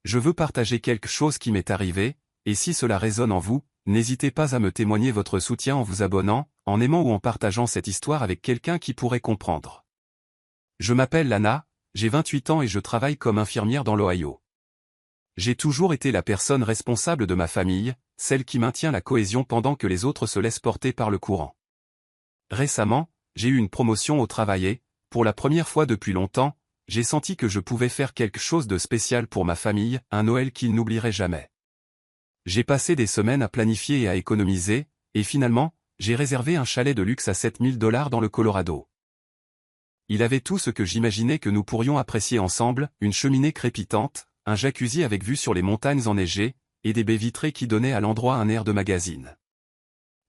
Je veux partager quelque chose qui m'est arrivé, et si cela résonne en vous, n'hésitez pas à me témoigner votre soutien en vous abonnant, en aimant ou en partageant cette histoire avec quelqu'un qui pourrait comprendre. Je m'appelle Lana, j'ai 28 ans et je travaille comme infirmière dans l'Ohio. J'ai toujours été la personne responsable de ma famille, celle qui maintient la cohésion pendant que les autres se laissent porter par le courant. Récemment, j'ai eu une promotion au travail et, pour la première fois depuis longtemps, j'ai senti que je pouvais faire quelque chose de spécial pour ma famille, un Noël qu'ils n'oublieraient jamais. J'ai passé des semaines à planifier et à économiser, et finalement, j'ai réservé un chalet de luxe à $7 000 dans le Colorado. Il avait tout ce que j'imaginais que nous pourrions apprécier ensemble, une cheminée crépitante, un jacuzzi avec vue sur les montagnes enneigées, et des baies vitrées qui donnaient à l'endroit un air de magazine.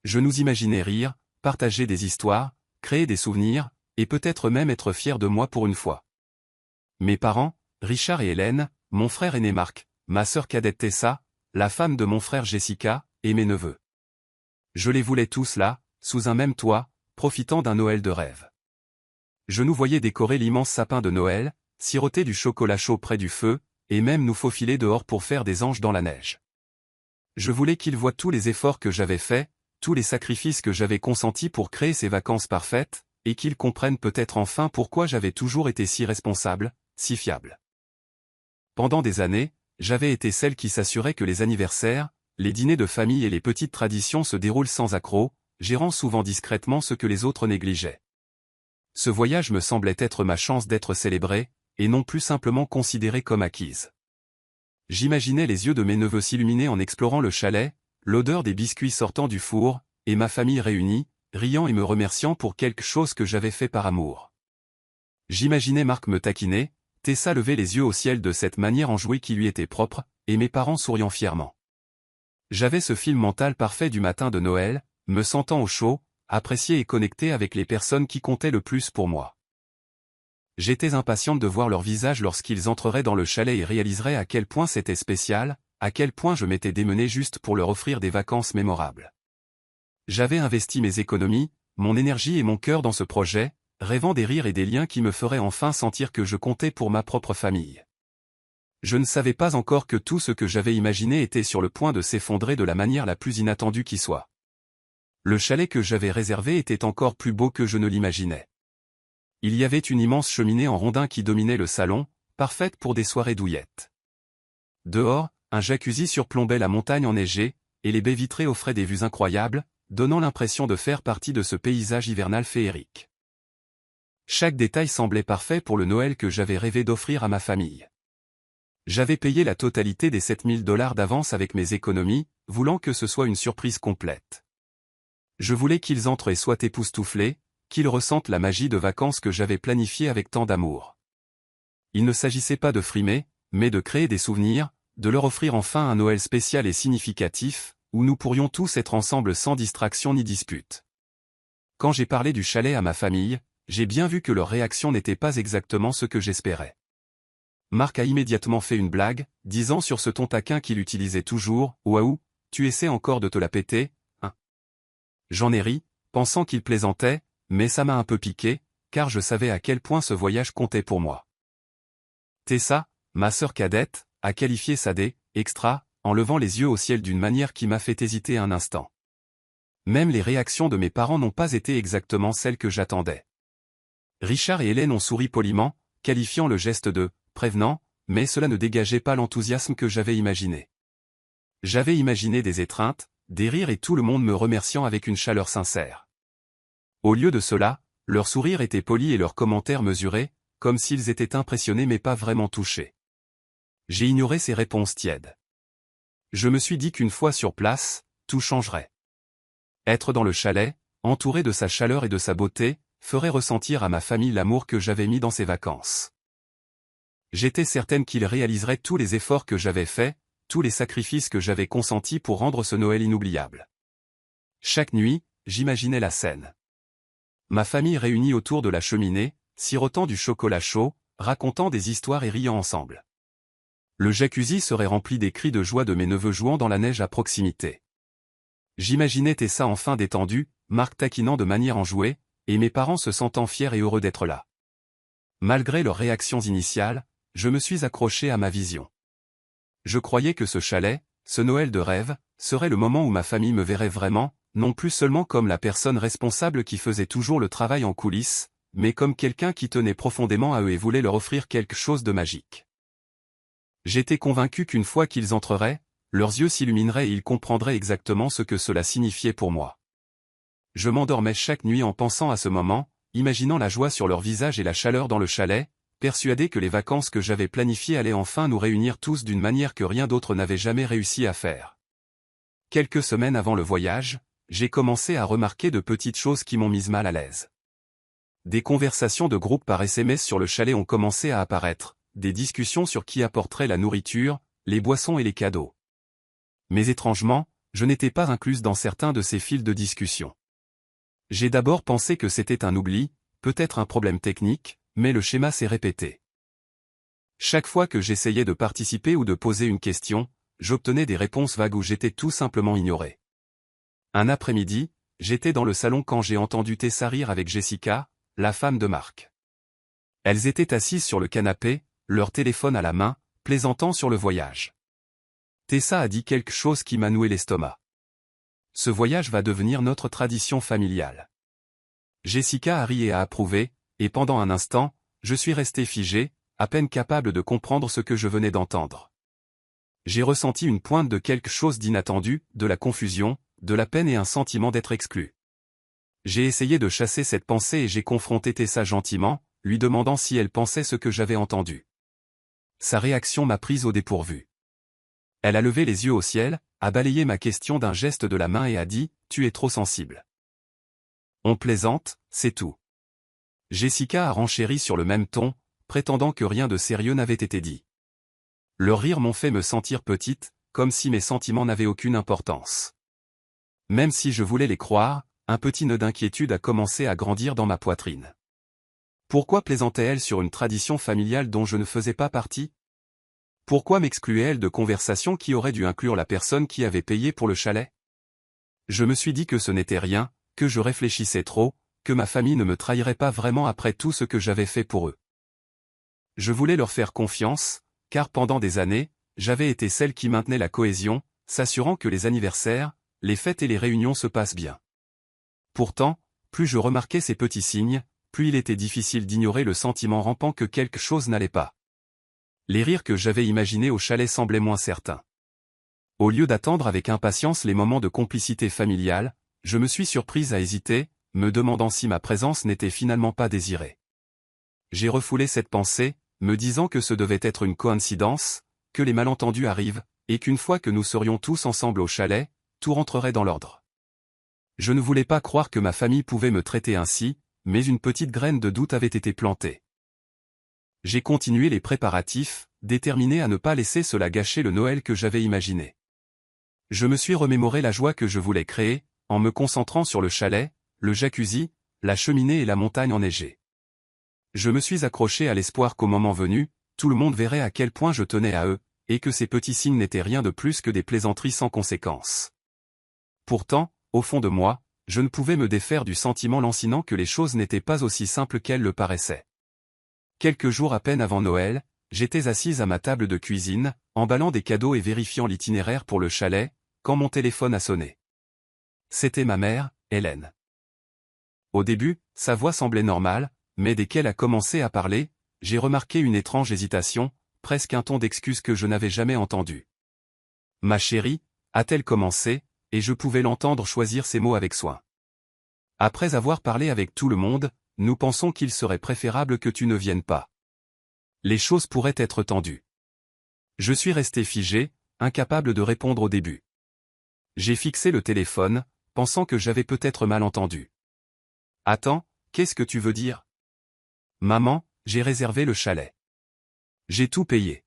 Je nous imaginais rire, partager des histoires, créer des souvenirs, et peut-être même être fiers de moi pour une fois. Mes parents, Richard et Hélène, mon frère aîné Marc, ma sœur cadette Tessa, la femme de mon frère Jessica, et mes neveux. Je les voulais tous là, sous un même toit, profitant d'un Noël de rêve. Je nous voyais décorer l'immense sapin de Noël, siroter du chocolat chaud près du feu, et même nous faufiler dehors pour faire des anges dans la neige. Je voulais qu'ils voient tous les efforts que j'avais faits, tous les sacrifices que j'avais consentis pour créer ces vacances parfaites, et qu'ils comprennent peut-être enfin pourquoi j'avais toujours été si responsable, si fiable. Pendant des années, j'avais été celle qui s'assurait que les anniversaires, les dîners de famille et les petites traditions se déroulent sans accroc, gérant souvent discrètement ce que les autres négligeaient. Ce voyage me semblait être ma chance d'être célébrée, et non plus simplement considérée comme acquise. J'imaginais les yeux de mes neveux s'illuminer en explorant le chalet, l'odeur des biscuits sortant du four, et ma famille réunie, riant et me remerciant pour quelque chose que j'avais fait par amour. J'imaginais Marc me taquiner, Tessa lever les yeux au ciel de cette manière enjouée qui lui était propre, et mes parents souriant fièrement. J'avais ce film mental parfait du matin de Noël, me sentant au chaud, apprécié et connecté avec les personnes qui comptaient le plus pour moi. J'étais impatiente de voir leur visage lorsqu'ils entreraient dans le chalet et réaliseraient à quel point c'était spécial, à quel point je m'étais démené juste pour leur offrir des vacances mémorables. J'avais investi mes économies, mon énergie et mon cœur dans ce projet, rêvant des rires et des liens qui me feraient enfin sentir que je comptais pour ma propre famille. Je ne savais pas encore que tout ce que j'avais imaginé était sur le point de s'effondrer de la manière la plus inattendue qui soit. Le chalet que j'avais réservé était encore plus beau que je ne l'imaginais. Il y avait une immense cheminée en rondin qui dominait le salon, parfaite pour des soirées douillettes. Dehors, un jacuzzi surplombait la montagne enneigée, et les baies vitrées offraient des vues incroyables, donnant l'impression de faire partie de ce paysage hivernal féerique. Chaque détail semblait parfait pour le Noël que j'avais rêvé d'offrir à ma famille. J'avais payé la totalité des $7 000 d'avance avec mes économies, voulant que ce soit une surprise complète. Je voulais qu'ils entrent et soient époustouflés, qu'ils ressentent la magie de vacances que j'avais planifiée avec tant d'amour. Il ne s'agissait pas de frimer, mais de créer des souvenirs, de leur offrir enfin un Noël spécial et significatif, où nous pourrions tous être ensemble sans distraction ni dispute. Quand j'ai parlé du chalet à ma famille, j'ai bien vu que leur réaction n'était pas exactement ce que j'espérais. Marc a immédiatement fait une blague, disant sur ce ton taquin qu'il utilisait toujours, « Waouh, tu essaies encore de te la péter, hein ?» J'en ai ri, pensant qu'il plaisantait, mais ça m'a un peu piqué, car je savais à quel point ce voyage comptait pour moi. Tessa, ma sœur cadette, a qualifié ça d'« extra », en levant les yeux au ciel d'une manière qui m'a fait hésiter un instant. Même les réactions de mes parents n'ont pas été exactement celles que j'attendais. Richard et Hélène ont souri poliment, qualifiant le geste de « prévenant », mais cela ne dégageait pas l'enthousiasme que j'avais imaginé. J'avais imaginé des étreintes, des rires et tout le monde me remerciant avec une chaleur sincère. Au lieu de cela, leur sourire était poli et leurs commentaires mesurés, comme s'ils étaient impressionnés mais pas vraiment touchés. J'ai ignoré ces réponses tièdes. Je me suis dit qu'une fois sur place, tout changerait. Être dans le chalet, entouré de sa chaleur et de sa beauté, ferait ressentir à ma famille l'amour que j'avais mis dans ces vacances. J'étais certaine qu'ils réaliseraient tous les efforts que j'avais faits, tous les sacrifices que j'avais consentis pour rendre ce Noël inoubliable. Chaque nuit, j'imaginais la scène. Ma famille réunie autour de la cheminée, sirotant du chocolat chaud, racontant des histoires et riant ensemble. Le jacuzzi serait rempli des cris de joie de mes neveux jouant dans la neige à proximité. J'imaginais Tessa enfin détendue, Marc taquinant de manière enjouée, et mes parents se sentant fiers et heureux d'être là. Malgré leurs réactions initiales, je me suis accroché à ma vision. Je croyais que ce chalet, ce Noël de rêve, serait le moment où ma famille me verrait vraiment, non plus seulement comme la personne responsable qui faisait toujours le travail en coulisses, mais comme quelqu'un qui tenait profondément à eux et voulait leur offrir quelque chose de magique. J'étais convaincu qu'une fois qu'ils entreraient, leurs yeux s'illumineraient et ils comprendraient exactement ce que cela signifiait pour moi. Je m'endormais chaque nuit en pensant à ce moment, imaginant la joie sur leur visage et la chaleur dans le chalet, persuadé que les vacances que j'avais planifiées allaient enfin nous réunir tous d'une manière que rien d'autre n'avait jamais réussi à faire. Quelques semaines avant le voyage, j'ai commencé à remarquer de petites choses qui m'ont mise mal à l'aise. Des conversations de groupe par SMS sur le chalet ont commencé à apparaître, des discussions sur qui apporterait la nourriture, les boissons et les cadeaux. Mais étrangement, je n'étais pas incluse dans certains de ces fils de discussion. J'ai d'abord pensé que c'était un oubli, peut-être un problème technique, mais le schéma s'est répété. Chaque fois que j'essayais de participer ou de poser une question, j'obtenais des réponses vagues ou j'étais tout simplement ignoré. Un après-midi, j'étais dans le salon quand j'ai entendu Tessa rire avec Jessica, la femme de Marc. Elles étaient assises sur le canapé, leur téléphone à la main, plaisantant sur le voyage. Tessa a dit quelque chose qui m'a noué l'estomac. Ce voyage va devenir notre tradition familiale. Jessica a ri et a approuvé, et pendant un instant, je suis resté figé, à peine capable de comprendre ce que je venais d'entendre. J'ai ressenti une pointe de quelque chose d'inattendu, de la confusion, de la peine et un sentiment d'être exclu. J'ai essayé de chasser cette pensée et j'ai confronté Tessa gentiment, lui demandant si elle pensait ce que j'avais entendu. Sa réaction m'a prise au dépourvu. Elle a levé les yeux au ciel, a balayé ma question d'un geste de la main et a dit « Tu es trop sensible. » On plaisante, c'est tout. Jessica a renchéri sur le même ton, prétendant que rien de sérieux n'avait été dit. Leurs rires m'ont fait me sentir petite, comme si mes sentiments n'avaient aucune importance. Même si je voulais les croire, un petit nœud d'inquiétude a commencé à grandir dans ma poitrine. Pourquoi plaisantait-elle sur une tradition familiale dont je ne faisais pas partie? Pourquoi m'excluait-elle de conversations qui auraient dû inclure la personne qui avait payé pour le chalet? Je me suis dit que ce n'était rien, que je réfléchissais trop, que ma famille ne me trahirait pas vraiment après tout ce que j'avais fait pour eux. Je voulais leur faire confiance, car pendant des années, j'avais été celle qui maintenait la cohésion, s'assurant que les anniversaires, les fêtes et les réunions se passent bien. Pourtant, plus je remarquais ces petits signes, plus il était difficile d'ignorer le sentiment rampant que quelque chose n'allait pas. Les rires que j'avais imaginés au chalet semblaient moins certains. Au lieu d'attendre avec impatience les moments de complicité familiale, je me suis surprise à hésiter, me demandant si ma présence n'était finalement pas désirée. J'ai refoulé cette pensée, me disant que ce devait être une coïncidence, que les malentendus arrivent, et qu'une fois que nous serions tous ensemble au chalet, tout rentrerait dans l'ordre. Je ne voulais pas croire que ma famille pouvait me traiter ainsi, mais une petite graine de doute avait été plantée. J'ai continué les préparatifs, déterminé à ne pas laisser cela gâcher le Noël que j'avais imaginé. Je me suis remémoré la joie que je voulais créer, en me concentrant sur le chalet, le jacuzzi, la cheminée et la montagne enneigée. Je me suis accroché à l'espoir qu'au moment venu, tout le monde verrait à quel point je tenais à eux, et que ces petits signes n'étaient rien de plus que des plaisanteries sans conséquence. Pourtant, au fond de moi, je ne pouvais me défaire du sentiment lancinant que les choses n'étaient pas aussi simples qu'elles le paraissaient. Quelques jours à peine avant Noël, j'étais assise à ma table de cuisine, emballant des cadeaux et vérifiant l'itinéraire pour le chalet, quand mon téléphone a sonné. C'était ma mère, Hélène. Au début, sa voix semblait normale, mais dès qu'elle a commencé à parler, j'ai remarqué une étrange hésitation, presque un ton d'excuse que je n'avais jamais entendu. « Ma chérie » a-t-elle commencé, et je pouvais l'entendre choisir ses mots avec soin. « Après avoir parlé avec tout le monde, nous pensons qu'il serait préférable que tu ne viennes pas. Les choses pourraient être tendues. » Je suis resté figé, incapable de répondre au début. J'ai fixé le téléphone, pensant que j'avais peut-être mal entendu. « Attends, qu'est-ce que tu veux dire ? » « Maman, j'ai réservé le chalet. J'ai tout payé.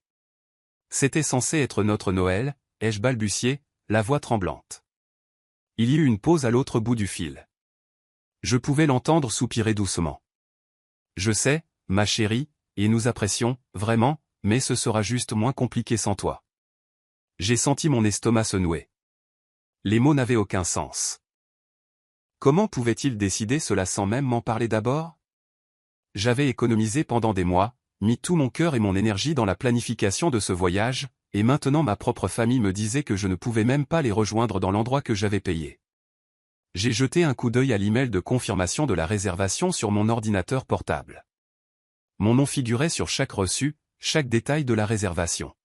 C'était censé être notre Noël, ai-je balbutié, la voix tremblante. Il y eut une pause à l'autre bout du fil. Je pouvais l'entendre soupirer doucement. « Je sais, ma chérie, et nous apprécions, vraiment, mais ce sera juste moins compliqué sans toi. » J'ai senti mon estomac se nouer. Les mots n'avaient aucun sens. Comment pouvait-il décider cela sans même m'en parler d'abord ? J'avais économisé pendant des mois, mis tout mon cœur et mon énergie dans la planification de ce voyage, et maintenant ma propre famille me disait que je ne pouvais même pas les rejoindre dans l'endroit que j'avais payé. J'ai jeté un coup d'œil à l'email de confirmation de la réservation sur mon ordinateur portable. Mon nom figurait sur chaque reçu, chaque détail de la réservation.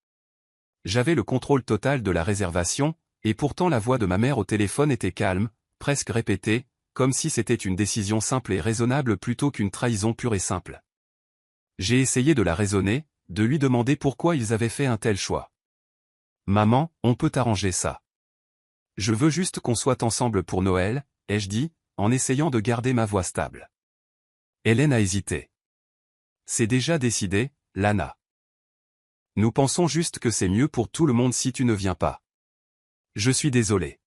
J'avais le contrôle total de la réservation, et pourtant la voix de ma mère au téléphone était calme, presque répétée, comme si c'était une décision simple et raisonnable plutôt qu'une trahison pure et simple. J'ai essayé de la raisonner, de lui demander pourquoi ils avaient fait un tel choix. « Maman, on peut arranger ça. Je veux juste qu'on soit ensemble pour Noël, » ai-je dit, en essayant de garder ma voix stable. Hélène a hésité. « C'est déjà décidé, Lana. Nous pensons juste que c'est mieux pour tout le monde si tu ne viens pas. Je suis désolé. »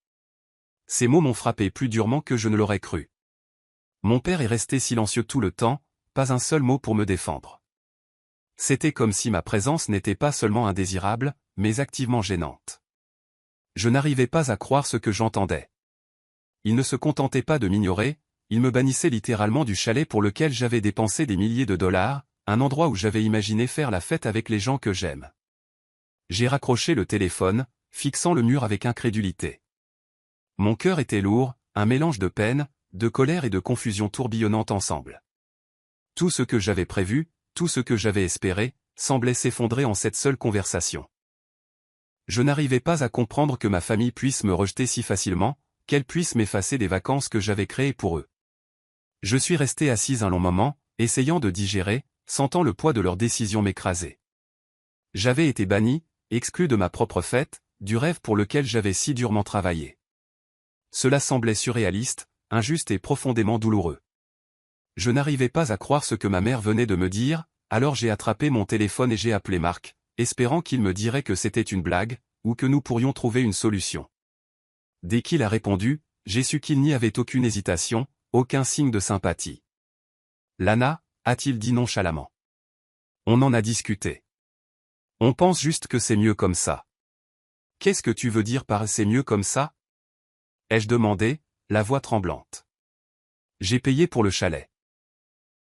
Ces mots m'ont frappé plus durement que je ne l'aurais cru. Mon père est resté silencieux tout le temps, pas un seul mot pour me défendre. C'était comme si ma présence n'était pas seulement indésirable, mais activement gênante. Je n'arrivais pas à croire ce que j'entendais. Il ne se contentait pas de m'ignorer, il me bannissait littéralement du chalet pour lequel j'avais dépensé des milliers de dollars, un endroit où j'avais imaginé faire la fête avec les gens que j'aime. J'ai raccroché le téléphone, fixant le mur avec incrédulité. Mon cœur était lourd, un mélange de peine, de colère et de confusion tourbillonnant ensemble. Tout ce que j'avais prévu, tout ce que j'avais espéré, semblait s'effondrer en cette seule conversation. Je n'arrivais pas à comprendre que ma famille puisse me rejeter si facilement, qu'elle puisse m'effacer des vacances que j'avais créées pour eux. Je suis resté assise un long moment, essayant de digérer, sentant le poids de leurs décisions m'écraser. J'avais été banni, exclu de ma propre fête, du rêve pour lequel j'avais si durement travaillé. Cela semblait surréaliste, injuste et profondément douloureux. Je n'arrivais pas à croire ce que ma mère venait de me dire, alors j'ai attrapé mon téléphone et j'ai appelé Marc, espérant qu'il me dirait que c'était une blague, ou que nous pourrions trouver une solution. Dès qu'il a répondu, j'ai su qu'il n'y avait aucune hésitation, aucun signe de sympathie. « Lana » a-t-il dit nonchalamment. « On en a discuté. On pense juste que c'est mieux comme ça. » « Qu'est-ce que tu veux dire par « c'est mieux comme ça » ai-je demandé, la voix tremblante. « J'ai payé pour le chalet.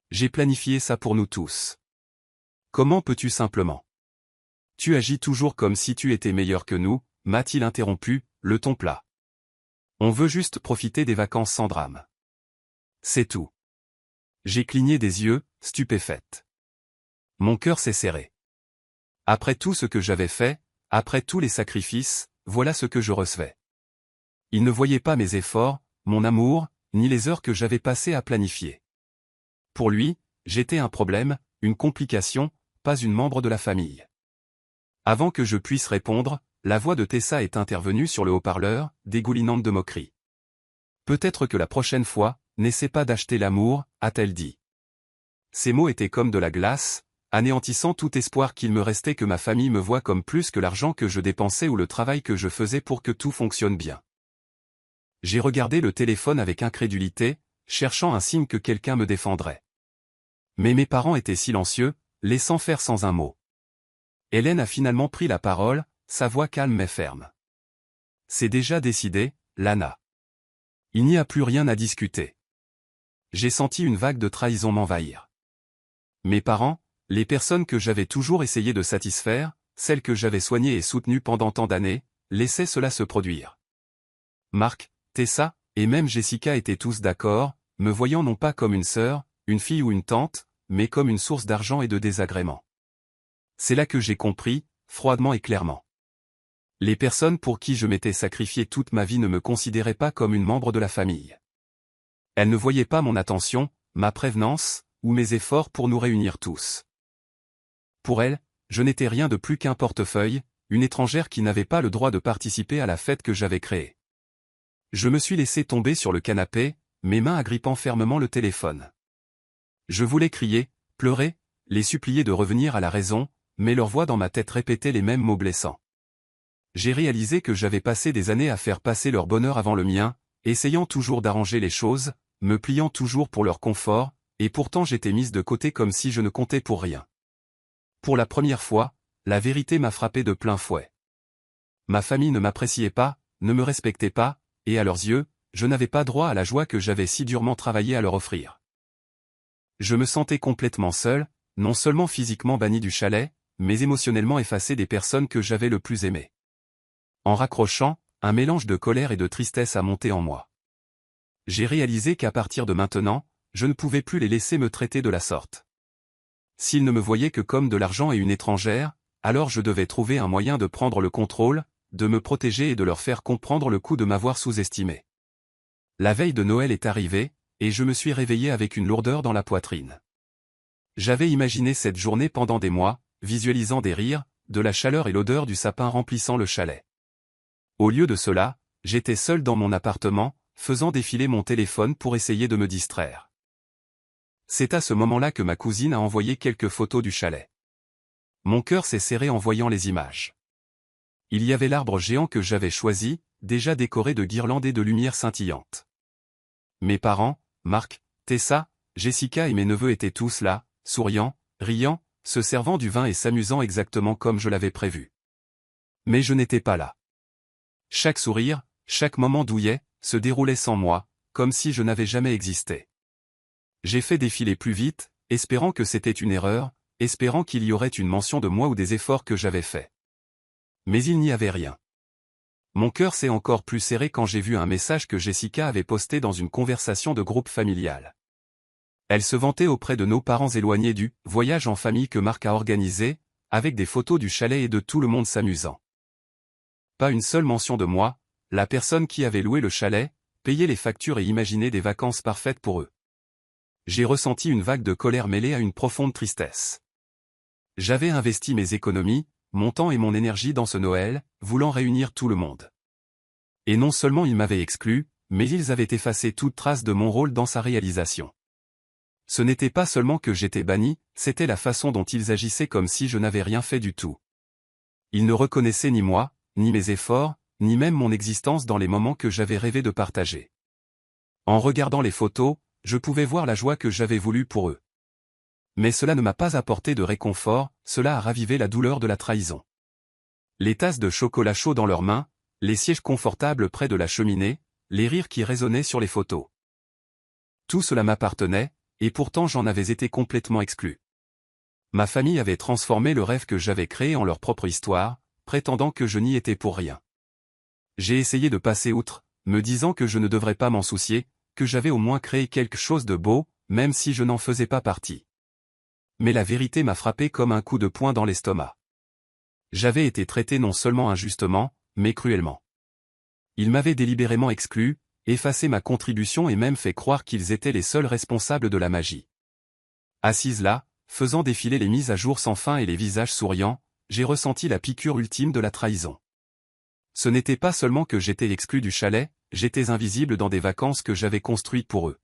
J'ai planifié ça pour nous tous. Comment peux-tu simplement ? Tu agis toujours comme si tu étais meilleur que nous, » m'a-t-il interrompu, le ton plat. On veut juste profiter des vacances sans drame. C'est tout. J'ai cligné des yeux, stupéfaite. Mon cœur s'est serré. Après tout ce que j'avais fait, après tous les sacrifices, voilà ce que je recevais. Il ne voyait pas mes efforts, mon amour, ni les heures que j'avais passées à planifier. Pour lui, j'étais un problème, une complication, pas une membre de la famille. Avant que je puisse répondre, la voix de Tessa est intervenue sur le haut-parleur, dégoulinante de moquerie. « Peut-être que la prochaine fois, n'essaie pas d'acheter l'amour, » a-t-elle dit. Ces mots étaient comme de la glace, anéantissant tout espoir qu'il me restait que ma famille me voie comme plus que l'argent que je dépensais ou le travail que je faisais pour que tout fonctionne bien. J'ai regardé le téléphone avec incrédulité, cherchant un signe que quelqu'un me défendrait. Mais mes parents étaient silencieux, laissant faire sans un mot. Hélène a finalement pris la parole, sa voix calme mais ferme. « C'est déjà décidé, Lana. Il n'y a plus rien à discuter. » J'ai senti une vague de trahison m'envahir. Mes parents, les personnes que j'avais toujours essayé de satisfaire, celles que j'avais soignées et soutenues pendant tant d'années, laissaient cela se produire. Marc, Tessa, et même Jessica étaient tous d'accord, me voyant non pas comme une sœur, une fille ou une tante, mais comme une source d'argent et de désagréments. C'est là que j'ai compris, froidement et clairement. Les personnes pour qui je m'étais sacrifié toute ma vie ne me considéraient pas comme une membre de la famille. Elles ne voyaient pas mon attention, ma prévenance, ou mes efforts pour nous réunir tous. Pour elles, je n'étais rien de plus qu'un portefeuille, une étrangère qui n'avait pas le droit de participer à la fête que j'avais créée. Je me suis laissé tomber sur le canapé, mes mains agrippant fermement le téléphone. Je voulais crier, pleurer, les supplier de revenir à la raison, mais leur voix dans ma tête répétait les mêmes mots blessants. J'ai réalisé que j'avais passé des années à faire passer leur bonheur avant le mien, essayant toujours d'arranger les choses, me pliant toujours pour leur confort, et pourtant j'étais mise de côté comme si je ne comptais pour rien. Pour la première fois, la vérité m'a frappé de plein fouet. Ma famille ne m'appréciait pas, ne me respectait pas, et à leurs yeux, je n'avais pas droit à la joie que j'avais si durement travaillé à leur offrir. Je me sentais complètement seul, non seulement physiquement banni du chalet, mais émotionnellement effacé des personnes que j'avais le plus aimées. En raccrochant, un mélange de colère et de tristesse a monté en moi. J'ai réalisé qu'à partir de maintenant, je ne pouvais plus les laisser me traiter de la sorte. S'ils ne me voyaient que comme de l'argent et une étrangère, alors je devais trouver un moyen de prendre le contrôle, de me protéger et de leur faire comprendre le coup de m'avoir sous-estimé. La veille de Noël est arrivée, et je me suis réveillé avec une lourdeur dans la poitrine. J'avais imaginé cette journée pendant des mois, visualisant des rires, de la chaleur et l'odeur du sapin remplissant le chalet. Au lieu de cela, j'étais seul dans mon appartement, faisant défiler mon téléphone pour essayer de me distraire. C'est à ce moment-là que ma cousine a envoyé quelques photos du chalet. Mon cœur s'est serré en voyant les images. Il y avait l'arbre géant que j'avais choisi, déjà décoré de guirlandes et de lumières scintillantes. Mes parents, Marc, Tessa, Jessica et mes neveux étaient tous là, souriant, riant, se servant du vin et s'amusant exactement comme je l'avais prévu. Mais je n'étais pas là. Chaque sourire, chaque moment douillet, se déroulait sans moi, comme si je n'avais jamais existé. J'ai fait défiler plus vite, espérant que c'était une erreur, espérant qu'il y aurait une mention de moi ou des efforts que j'avais faits. Mais il n'y avait rien. Mon cœur s'est encore plus serré quand j'ai vu un message que Jessica avait posté dans une conversation de groupe familial. Elle se vantait auprès de nos parents éloignés du « voyage en famille que Marc a organisé », avec des photos du chalet et de tout le monde s'amusant. Pas une seule mention de moi, la personne qui avait loué le chalet, payé les factures et imaginé des vacances parfaites pour eux. J'ai ressenti une vague de colère mêlée à une profonde tristesse. J'avais investi mes économies, mon temps et mon énergie dans ce Noël, voulant réunir tout le monde. Et non seulement ils m'avaient exclu, mais ils avaient effacé toute trace de mon rôle dans sa réalisation. Ce n'était pas seulement que j'étais banni, c'était la façon dont ils agissaient comme si je n'avais rien fait du tout. Ils ne reconnaissaient ni moi, ni mes efforts, ni même mon existence dans les moments que j'avais rêvé de partager. En regardant les photos, je pouvais voir la joie que j'avais voulu pour eux. Mais cela ne m'a pas apporté de réconfort, cela a ravivé la douleur de la trahison. Les tasses de chocolat chaud dans leurs mains, les sièges confortables près de la cheminée, les rires qui résonnaient sur les photos. Tout cela m'appartenait, et pourtant j'en avais été complètement exclu. Ma famille avait transformé le rêve que j'avais créé en leur propre histoire, prétendant que je n'y étais pour rien. J'ai essayé de passer outre, me disant que je ne devrais pas m'en soucier, que j'avais au moins créé quelque chose de beau, même si je n'en faisais pas partie. Mais la vérité m'a frappé comme un coup de poing dans l'estomac. J'avais été traité non seulement injustement, mais cruellement. Ils m'avaient délibérément exclu, effacé ma contribution et même fait croire qu'ils étaient les seuls responsables de la magie. Assise là, faisant défiler les mises à jour sans fin et les visages souriants, j'ai ressenti la piqûre ultime de la trahison. Ce n'était pas seulement que j'étais exclu du chalet, j'étais invisible dans des vacances que j'avais construites pour eux.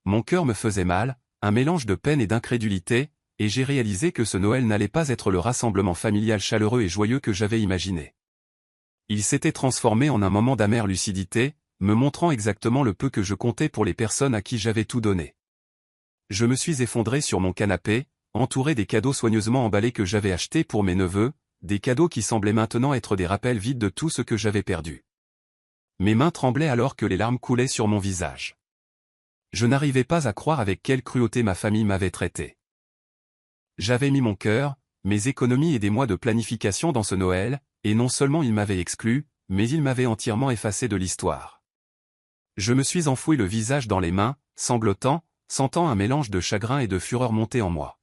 Mon cœur me faisait mal, un mélange de peine et d'incrédulité, et j'ai réalisé que ce Noël n'allait pas être le rassemblement familial chaleureux et joyeux que j'avais imaginé. Il s'était transformé en un moment d'amère lucidité, me montrant exactement le peu que je comptais pour les personnes à qui j'avais tout donné. Je me suis effondré sur mon canapé, entouré des cadeaux soigneusement emballés que j'avais achetés pour mes neveux, des cadeaux qui semblaient maintenant être des rappels vides de tout ce que j'avais perdu. Mes mains tremblaient alors que les larmes coulaient sur mon visage. Je n'arrivais pas à croire avec quelle cruauté ma famille m'avait traité. J'avais mis mon cœur, mes économies et des mois de planification dans ce Noël, et non seulement ils m'avaient exclu, mais ils m'avaient entièrement effacé de l'histoire. Je me suis enfoui le visage dans les mains, sanglotant, sentant un mélange de chagrin et de fureur monter en moi.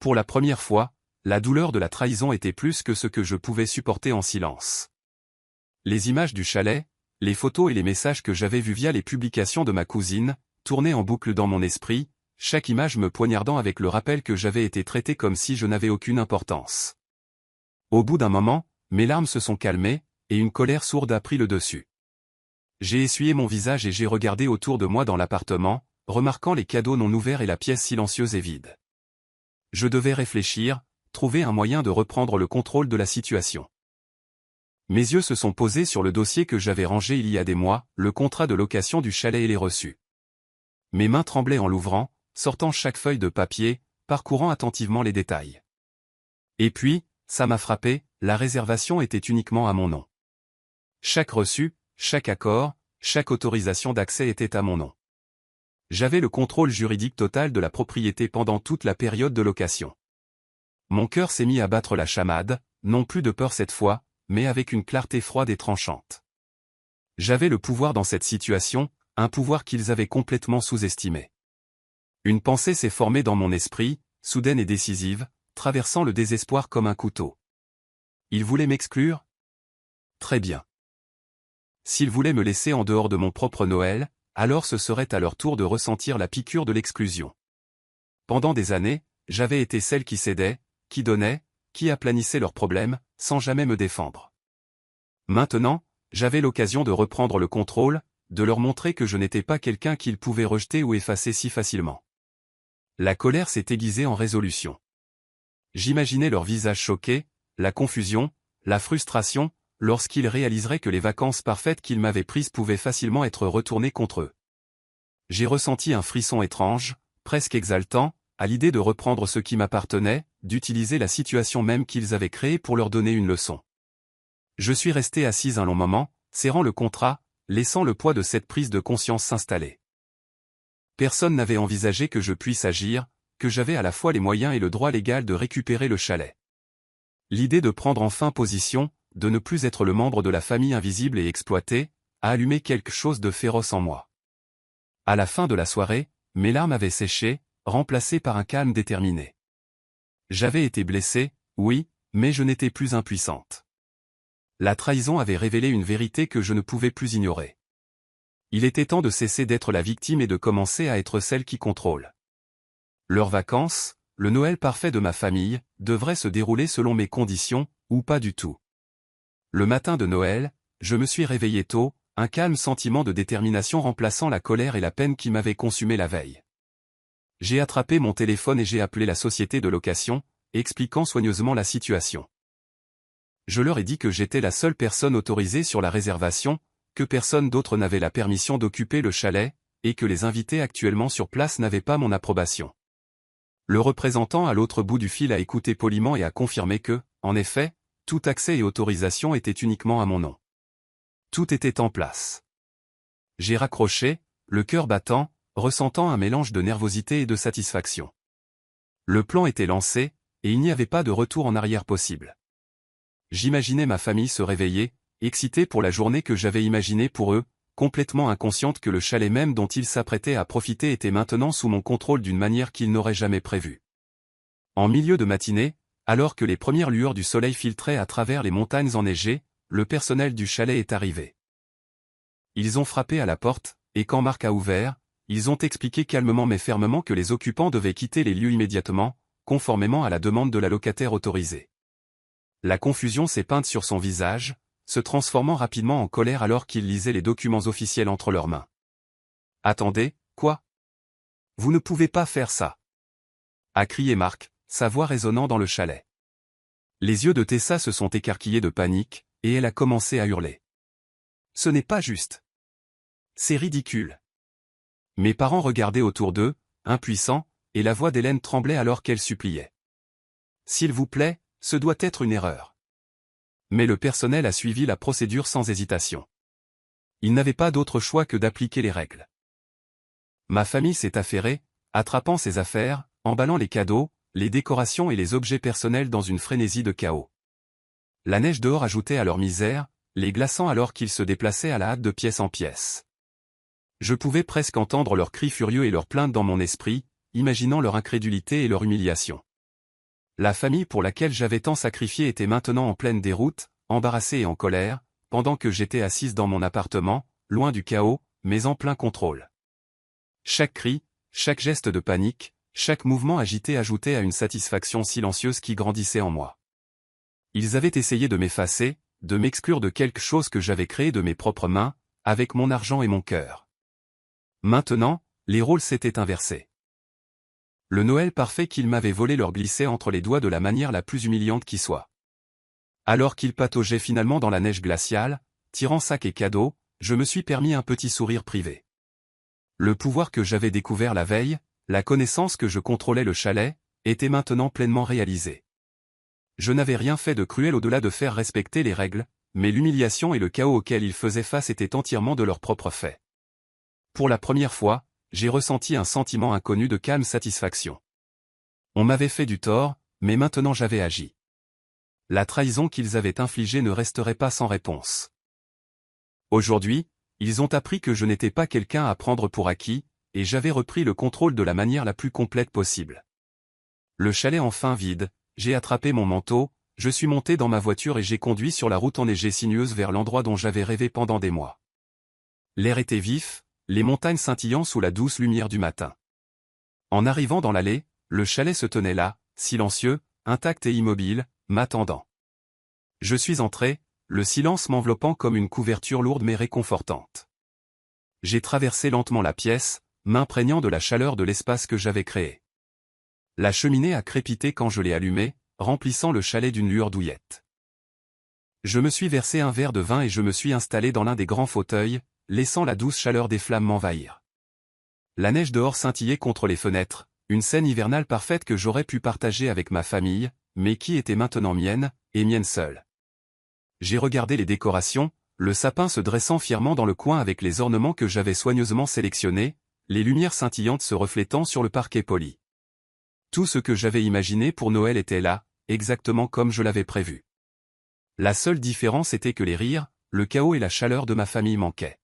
Pour la première fois, la douleur de la trahison était plus que ce que je pouvais supporter en silence. Les images du chalet, les photos et les messages que j'avais vus via les publications de ma cousine, tournaient en boucle dans mon esprit, chaque image me poignardant avec le rappel que j'avais été traité comme si je n'avais aucune importance. Au bout d'un moment, mes larmes se sont calmées, et une colère sourde a pris le dessus. J'ai essuyé mon visage et j'ai regardé autour de moi dans l'appartement, remarquant les cadeaux non ouverts et la pièce silencieuse et vide. Je devais réfléchir, trouver un moyen de reprendre le contrôle de la situation. Mes yeux se sont posés sur le dossier que j'avais rangé il y a des mois, le contrat de location du chalet et les reçus. Mes mains tremblaient en l'ouvrant, sortant chaque feuille de papier, parcourant attentivement les détails. Et puis, ça m'a frappé, la réservation était uniquement à mon nom. Chaque reçu, chaque accord, chaque autorisation d'accès était à mon nom. J'avais le contrôle juridique total de la propriété pendant toute la période de location. Mon cœur s'est mis à battre la chamade, non plus de peur cette fois, mais avec une clarté froide et tranchante. J'avais le pouvoir dans cette situation, un pouvoir qu'ils avaient complètement sous-estimé. Une pensée s'est formée dans mon esprit, soudaine et décisive, traversant le désespoir comme un couteau. Ils voulaient m'exclure? Très bien. S'ils voulaient me laisser en dehors de mon propre Noël, alors ce serait à leur tour de ressentir la piqûre de l'exclusion. Pendant des années, j'avais été celle qui cédait, qui donnait, qui aplanissait leurs problèmes, sans jamais me défendre. Maintenant, j'avais l'occasion de reprendre le contrôle, de leur montrer que je n'étais pas quelqu'un qu'ils pouvaient rejeter ou effacer si facilement. La colère s'est aiguisée en résolution. J'imaginais leur visage choqué, la confusion, la frustration, lorsqu'ils réaliseraient que les vacances parfaites qu'ils m'avaient prises pouvaient facilement être retournées contre eux. J'ai ressenti un frisson étrange, presque exaltant, à l'idée de reprendre ce qui m'appartenait, d'utiliser la situation même qu'ils avaient créée pour leur donner une leçon. Je suis resté assise un long moment, serrant le contrat, laissant le poids de cette prise de conscience s'installer. Personne n'avait envisagé que je puisse agir, que j'avais à la fois les moyens et le droit légal de récupérer le chalet. L'idée de prendre enfin position, de ne plus être le membre de la famille invisible et exploitée, a allumé quelque chose de féroce en moi. À la fin de la soirée, mes larmes avaient séché, remplacées par un calme déterminé. J'avais été blessée, oui, mais je n'étais plus impuissante. La trahison avait révélé une vérité que je ne pouvais plus ignorer. Il était temps de cesser d'être la victime et de commencer à être celle qui contrôle. Leurs vacances, le Noël parfait de ma famille, devrait se dérouler selon mes conditions, ou pas du tout. Le matin de Noël, je me suis réveillé tôt, un calme sentiment de détermination remplaçant la colère et la peine qui m'avaient consumé la veille. J'ai attrapé mon téléphone et j'ai appelé la société de location, expliquant soigneusement la situation. Je leur ai dit que j'étais la seule personne autorisée sur la réservation, que personne d'autre n'avait la permission d'occuper le chalet, et que les invités actuellement sur place n'avaient pas mon approbation. Le représentant à l'autre bout du fil a écouté poliment et a confirmé que, en effet, tout accès et autorisation était uniquement à mon nom. Tout était en place. J'ai raccroché, le cœur battant, ressentant un mélange de nervosité et de satisfaction. Le plan était lancé, et il n'y avait pas de retour en arrière possible. J'imaginais ma famille se réveiller, excitée pour la journée que j'avais imaginée pour eux, complètement inconsciente que le chalet même dont ils s'apprêtaient à profiter était maintenant sous mon contrôle d'une manière qu'ils n'auraient jamais prévue. En milieu de matinée, alors que les premières lueurs du soleil filtraient à travers les montagnes enneigées, le personnel du chalet est arrivé. Ils ont frappé à la porte, et quand Marc a ouvert, ils ont expliqué calmement mais fermement que les occupants devaient quitter les lieux immédiatement, conformément à la demande de la locataire autorisée. La confusion s'est peinte sur son visage, se transformant rapidement en colère alors qu'il lisait les documents officiels entre leurs mains. « Attendez, quoi? Vous ne pouvez pas faire ça !» a crié Marc, sa voix résonnant dans le chalet. Les yeux de Tessa se sont écarquillés de panique, et elle a commencé à hurler. « Ce n'est pas juste. C'est ridicule. » Mes parents regardaient autour d'eux, impuissants, et la voix d'Hélène tremblait alors qu'elle suppliait. « S'il vous plaît, ce doit être une erreur. » Mais le personnel a suivi la procédure sans hésitation. Il n'avait pas d'autre choix que d'appliquer les règles. Ma famille s'est affairée, attrapant ses affaires, emballant les cadeaux, les décorations et les objets personnels dans une frénésie de chaos. La neige dehors ajoutait à leur misère, les glaçant alors qu'ils se déplaçaient à la hâte de pièce en pièce. Je pouvais presque entendre leurs cris furieux et leurs plaintes dans mon esprit, imaginant leur incrédulité et leur humiliation. La famille pour laquelle j'avais tant sacrifié était maintenant en pleine déroute, embarrassée et en colère, pendant que j'étais assise dans mon appartement, loin du chaos, mais en plein contrôle. Chaque cri, chaque geste de panique, chaque mouvement agité ajoutait à une satisfaction silencieuse qui grandissait en moi. Ils avaient essayé de m'effacer, de m'exclure de quelque chose que j'avais créé de mes propres mains, avec mon argent et mon cœur. Maintenant, les rôles s'étaient inversés. Le Noël parfait qu'ils m'avaient volé leur glissait entre les doigts de la manière la plus humiliante qui soit. Alors qu'ils pataugeaient finalement dans la neige glaciale, tirant sacs et cadeaux, je me suis permis un petit sourire privé. Le pouvoir que j'avais découvert la veille, la connaissance que je contrôlais le chalet, était maintenant pleinement réalisé. Je n'avais rien fait de cruel au-delà de faire respecter les règles, mais l'humiliation et le chaos auquel ils faisaient face étaient entièrement de leur propre fait. Pour la première fois, j'ai ressenti un sentiment inconnu de calme satisfaction. On m'avait fait du tort, mais maintenant j'avais agi. La trahison qu'ils avaient infligée ne resterait pas sans réponse. Aujourd'hui, ils ont appris que je n'étais pas quelqu'un à prendre pour acquis, et j'avais repris le contrôle de la manière la plus complète possible. Le chalet enfin vide, j'ai attrapé mon manteau, je suis monté dans ma voiture et j'ai conduit sur la route enneigée sinueuse vers l'endroit dont j'avais rêvé pendant des mois. L'air était vif, les montagnes scintillant sous la douce lumière du matin. En arrivant dans l'allée, le chalet se tenait là, silencieux, intact et immobile, m'attendant. Je suis entré, le silence m'enveloppant comme une couverture lourde mais réconfortante. J'ai traversé lentement la pièce, m'imprégnant de la chaleur de l'espace que j'avais créé. La cheminée a crépité quand je l'ai allumée, remplissant le chalet d'une lueur douillette. Je me suis versé un verre de vin et je me suis installé dans l'un des grands fauteuils, laissant la douce chaleur des flammes m'envahir. La neige dehors scintillait contre les fenêtres, une scène hivernale parfaite que j'aurais pu partager avec ma famille, mais qui était maintenant mienne, et mienne seule. J'ai regardé les décorations, le sapin se dressant fièrement dans le coin avec les ornements que j'avais soigneusement sélectionnés, les lumières scintillantes se reflétant sur le parquet poli. Tout ce que j'avais imaginé pour Noël était là, exactement comme je l'avais prévu. La seule différence était que les rires, le chaos et la chaleur de ma famille manquaient.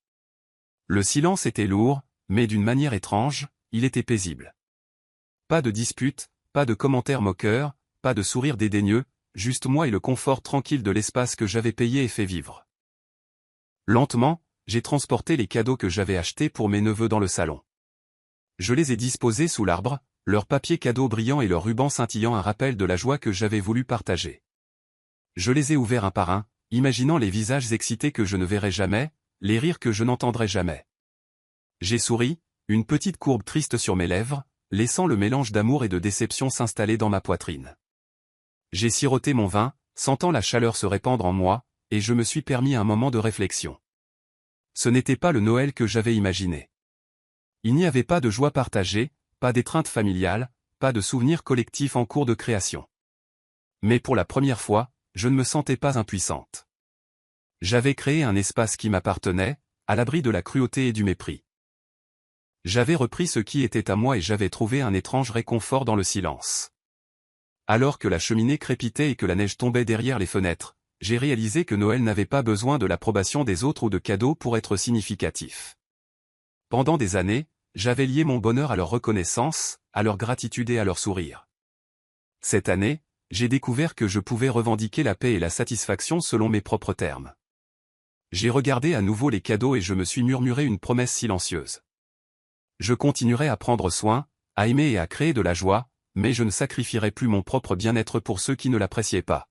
Le silence était lourd, mais d'une manière étrange, il était paisible. Pas de disputes, pas de commentaires moqueurs, pas de sourires dédaigneux, juste moi et le confort tranquille de l'espace que j'avais payé et fait vivre. Lentement, j'ai transporté les cadeaux que j'avais achetés pour mes neveux dans le salon. Je les ai disposés sous l'arbre, leurs papiers cadeaux brillants et leurs rubans scintillant un rappel de la joie que j'avais voulu partager. Je les ai ouverts un par un, imaginant les visages excités que je ne verrais jamais, les rires que je n'entendrais jamais. J'ai souri, une petite courbe triste sur mes lèvres, laissant le mélange d'amour et de déception s'installer dans ma poitrine. J'ai siroté mon vin, sentant la chaleur se répandre en moi, et je me suis permis un moment de réflexion. Ce n'était pas le Noël que j'avais imaginé. Il n'y avait pas de joie partagée, pas d'étreinte familiale, pas de souvenirs collectifs en cours de création. Mais pour la première fois, je ne me sentais pas impuissante. J'avais créé un espace qui m'appartenait, à l'abri de la cruauté et du mépris. J'avais repris ce qui était à moi et j'avais trouvé un étrange réconfort dans le silence. Alors que la cheminée crépitait et que la neige tombait derrière les fenêtres, j'ai réalisé que Noël n'avait pas besoin de l'approbation des autres ou de cadeaux pour être significatif. Pendant des années, j'avais lié mon bonheur à leur reconnaissance, à leur gratitude et à leur sourire. Cette année, j'ai découvert que je pouvais revendiquer la paix et la satisfaction selon mes propres termes. J'ai regardé à nouveau les cadeaux et je me suis murmuré une promesse silencieuse. Je continuerai à prendre soin, à aimer et à créer de la joie, mais je ne sacrifierai plus mon propre bien-être pour ceux qui ne l'appréciaient pas.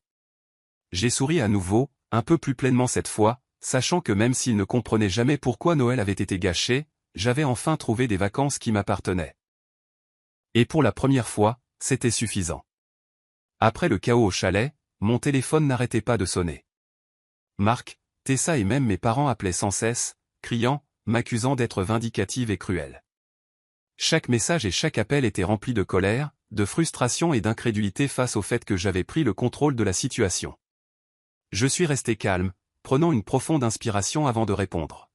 J'ai souri à nouveau, un peu plus pleinement cette fois, sachant que même s'ils ne comprenaient jamais pourquoi Noël avait été gâché, j'avais enfin trouvé des vacances qui m'appartenaient. Et pour la première fois, c'était suffisant. Après le chaos au chalet, mon téléphone n'arrêtait pas de sonner. Marc, Tessa et même mes parents appelaient sans cesse, criant, m'accusant d'être vindicative et cruelle. Chaque message et chaque appel était rempli de colère, de frustration et d'incrédulité face au fait que j'avais pris le contrôle de la situation. Je suis resté calme, prenant une profonde inspiration avant de répondre.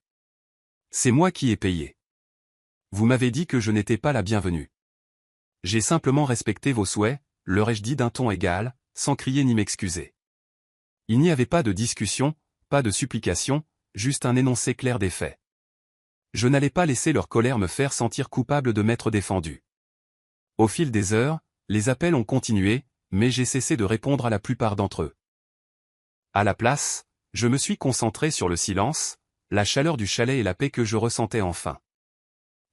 C'est moi qui ai payé. Vous m'avez dit que je n'étais pas la bienvenue. J'ai simplement respecté vos souhaits, leur ai-je dit d'un ton égal, sans crier ni m'excuser. Il n'y avait pas de discussion, pas de supplication, juste un énoncé clair des faits. Je n'allais pas laisser leur colère me faire sentir coupable de m'être défendu. Au fil des heures, les appels ont continué, mais j'ai cessé de répondre à la plupart d'entre eux. À la place, je me suis concentré sur le silence, la chaleur du chalet et la paix que je ressentais enfin.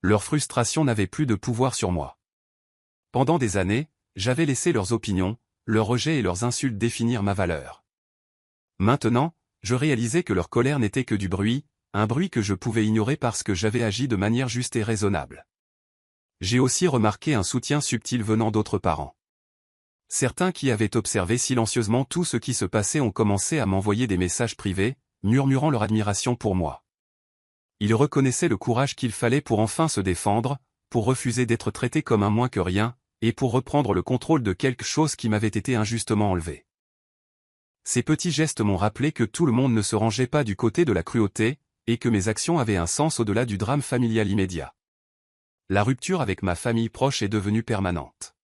Leur frustration n'avait plus de pouvoir sur moi. Pendant des années, j'avais laissé leurs opinions, leurs rejets et leurs insultes définir ma valeur. Maintenant, je réalisais que leur colère n'était que du bruit, un bruit que je pouvais ignorer parce que j'avais agi de manière juste et raisonnable. J'ai aussi remarqué un soutien subtil venant d'autres parents. Certains qui avaient observé silencieusement tout ce qui se passait ont commencé à m'envoyer des messages privés, murmurant leur admiration pour moi. Ils reconnaissaient le courage qu'il fallait pour enfin se défendre, pour refuser d'être traité comme un moins que rien, et pour reprendre le contrôle de quelque chose qui m'avait été injustement enlevé. Ces petits gestes m'ont rappelé que tout le monde ne se rangeait pas du côté de la cruauté, et que mes actions avaient un sens au-delà du drame familial immédiat. La rupture avec ma famille proche est devenue permanente.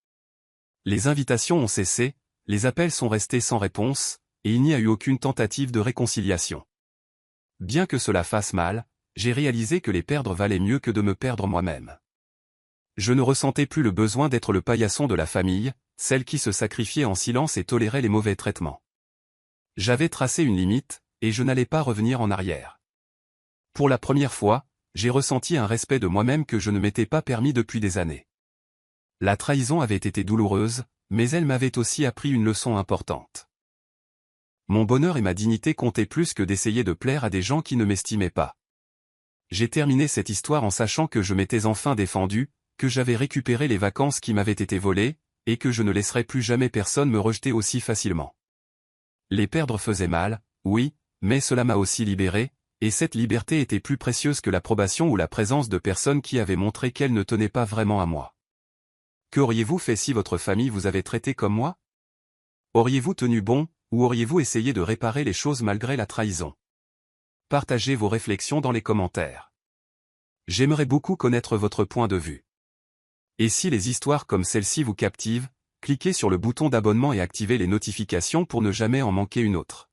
Les invitations ont cessé, les appels sont restés sans réponse, et il n'y a eu aucune tentative de réconciliation. Bien que cela fasse mal, j'ai réalisé que les perdre valait mieux que de me perdre moi-même. Je ne ressentais plus le besoin d'être le paillasson de la famille, celle qui se sacrifiait en silence et tolérait les mauvais traitements. J'avais tracé une limite, et je n'allais pas revenir en arrière. Pour la première fois, j'ai ressenti un respect de moi-même que je ne m'étais pas permis depuis des années. La trahison avait été douloureuse, mais elle m'avait aussi appris une leçon importante. Mon bonheur et ma dignité comptaient plus que d'essayer de plaire à des gens qui ne m'estimaient pas. J'ai terminé cette histoire en sachant que je m'étais enfin défendu, que j'avais récupéré les vacances qui m'avaient été volées, et que je ne laisserais plus jamais personne me rejeter aussi facilement. Les perdre faisait mal, oui, mais cela m'a aussi libéré, et cette liberté était plus précieuse que l'approbation ou la présence de personnes qui avaient montré qu'elles ne tenaient pas vraiment à moi. Qu'auriez-vous fait si votre famille vous avait traité comme moi? Auriez-vous tenu bon, ou auriez-vous essayé de réparer les choses malgré la trahison? Partagez vos réflexions dans les commentaires. J'aimerais beaucoup connaître votre point de vue. Et si les histoires comme celle-ci vous captivent, cliquez sur le bouton d'abonnement et activez les notifications pour ne jamais en manquer une autre.